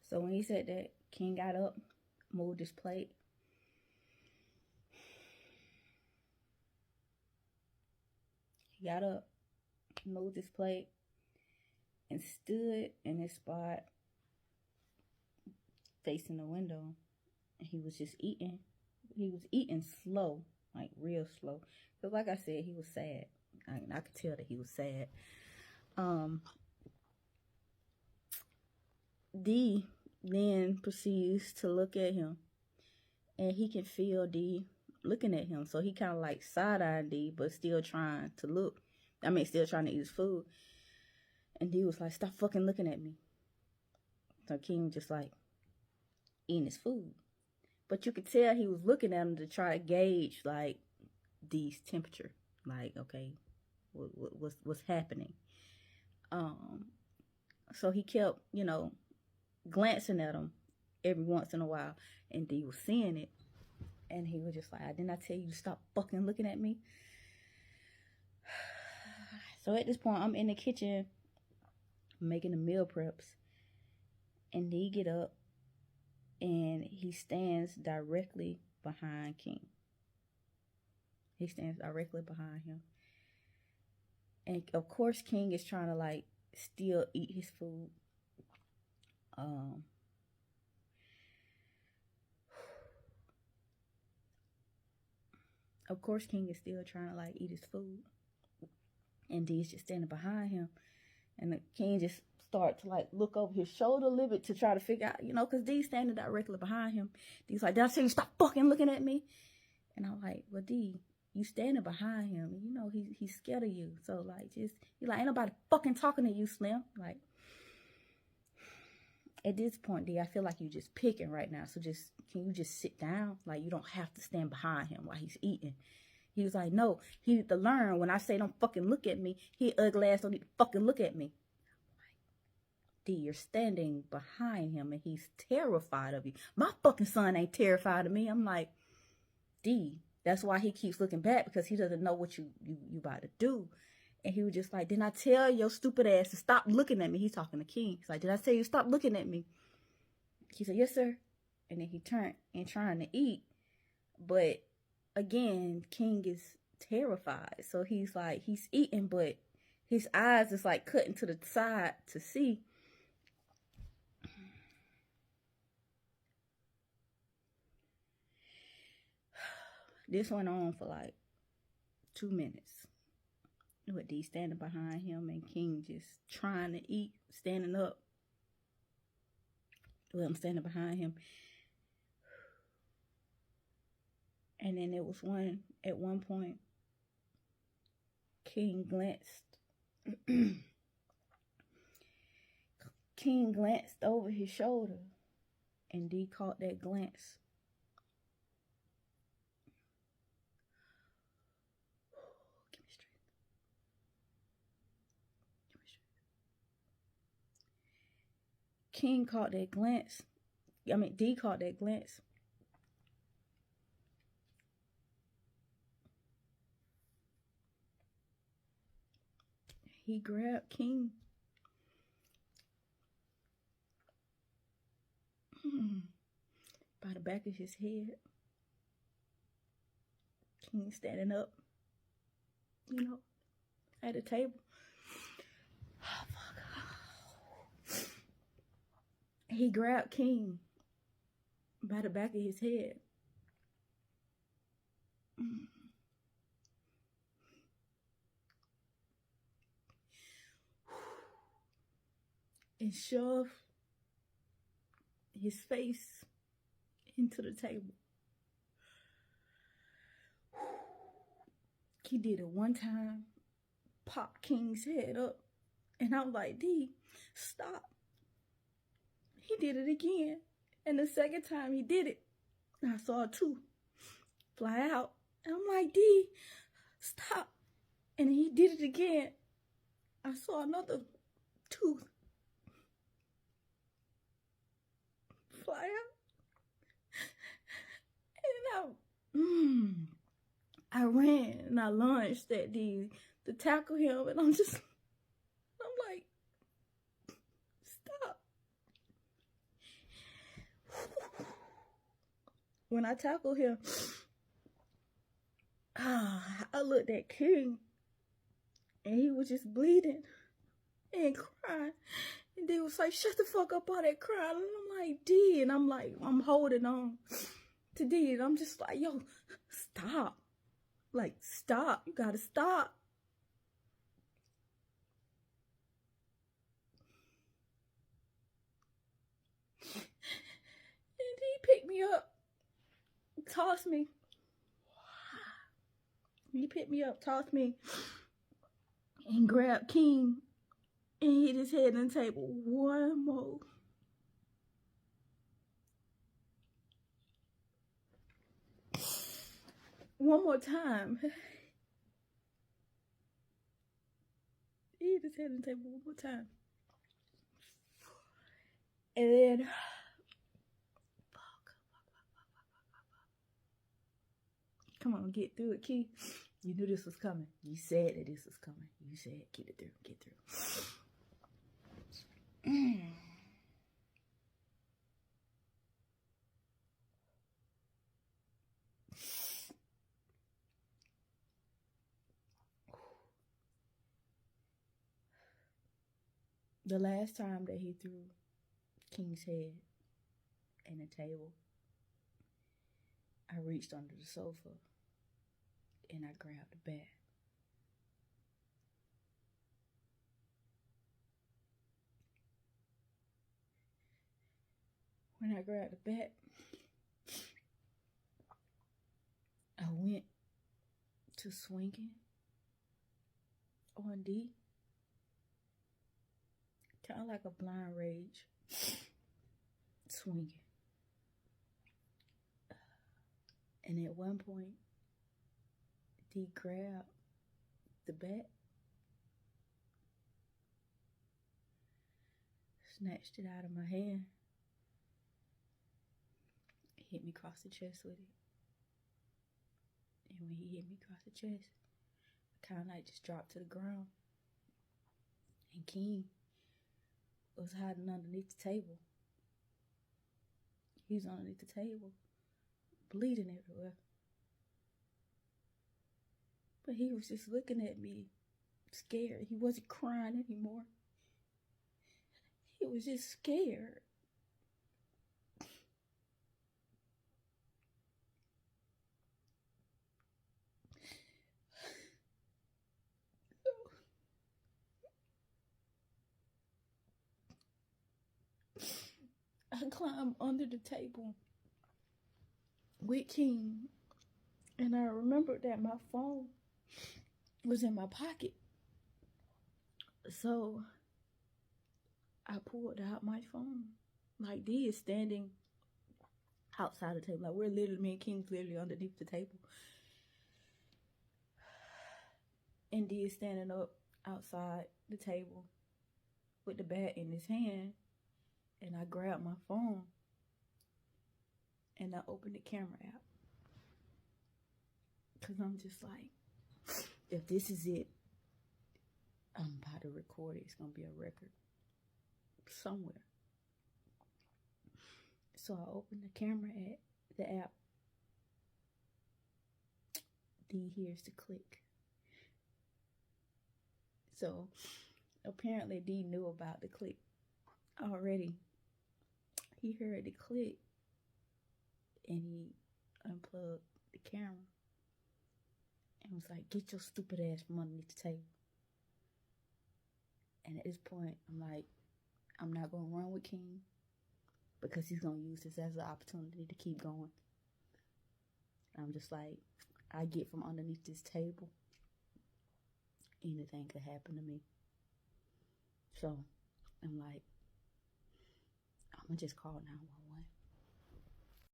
So when he said that, King got up, moved his plate. He got up, moved his plate, and stood in his spot facing the window. And he was just eating. He was eating slow, like real slow. Because like I said, he was sad. I could tell that he was sad. D then proceeds to look at him. And he can feel D looking at him. So he kind of like side-eyeing D, but still trying to look. Still trying to eat his food. And D was like, stop fucking looking at me. So King just like eating his food. But you could tell he was looking at him to try to gauge like D's temperature. Like, okay, what's happening? So he kept, glancing at him every once in a while. And D was seeing it. And he was just like, didn't I tell you to stop fucking looking at me? So at this point, I'm in the kitchen making the meal preps. And D get up and he stands directly behind King. He stands directly behind him. And of course, King is trying to like still eat his food. Of course, King is still trying to like eat his food. And D's just standing behind him. And the King just start to like look over his shoulder a little bit to try to figure out, because D's standing directly behind him. D's like, did I say you stop fucking looking at me? And I'm like, well, D, you standing behind him. He's scared of you. So like, you're like, ain't nobody fucking talking to you, Slim. Like, at this point, D, I feel like you just picking right now. So can you just sit down? Like, you don't have to stand behind him while he's eating. He was like, no, he need to learn when I say don't fucking look at me, he ugly ass don't need to fucking look at me. D, you're standing behind him and he's terrified of you. My fucking son ain't terrified of me. I'm like, D, that's why he keeps looking back, because he doesn't know what you about to do. And he was just like, didn't I tell your stupid ass to stop looking at me? He's talking to King. He's like, did I tell you to stop looking at me? He said, yes, sir. And then he turned and trying to eat. But again, King is terrified. So he's like, he's eating, but his eyes is like cutting to the side to see. This went on for like 2 minutes. With D standing behind him and King just trying to eat, standing up. Well, I'm standing behind him. And then it was at one point, King glanced. King glanced over his shoulder, and D caught that glance. Give me strength. King caught that glance. D caught that glance. He grabbed King. By the back of his head. King standing up, at the table. Oh, fuck. He grabbed King by the back of his head. And shoved his face into the table. He did it one time, popped King's head up, and I'm like, D, stop. He did it again. And the second time he did it, I saw a tooth fly out. And I'm like, D, stop. And he did it again. I saw another tooth fly out. And I ran and I lunged at D to tackle him. And I'm like, stop. when I tackled him, I looked at King, and he was just bleeding and crying. And they was like, shut the fuck up, all that crying. And I'm like, D. And I'm holding on to D. And I'm just like, yo, stop. Like, stop. You gotta stop. And he picked me up, tossed me. He picked me up, tossed me, and grabbed King and hit his head on the table one more. One more time. He hit his head on the table one more time. And then, come on, get through it, Key. You knew this was coming. You said that this was coming. You said, get it through, get through. The last time that he threw King's head in the table, I reached under the sofa and I grabbed the bat. When I grabbed the bat, I went to swinging on D. Kind of like a blind rage. Swinging. And at one point, D grabbed the bat, snatched it out of my hand, hit me across the chest with it. And when he hit me across the chest, I kind of like just dropped to the ground. And King was hiding underneath the table. He was underneath the table, bleeding everywhere. But he was just looking at me, scared. He wasn't crying anymore. He was just scared. I climbed under the table with King, and I remembered that my phone was in my pocket. So I pulled out my phone. Like, D is standing outside the table. Like, we're literally, me and King's literally underneath the table. And D is standing up outside the table with the bat in his hand. And I grabbed my phone and I opened the camera app. Because I'm just like, if this is it, I'm about to record it. It's going to be a record somewhere. So I opened the camera at the app. D hears the click. So apparently D knew about the click already. He heard the click and he unplugged the camera and was like, get your stupid ass from underneath the table. And at this point, I'm like, I'm not going to run with King because he's going to use this as an opportunity to keep going. I'm just like, I get from underneath this table, anything could happen to me. So I'm like, I'm going to just call 911.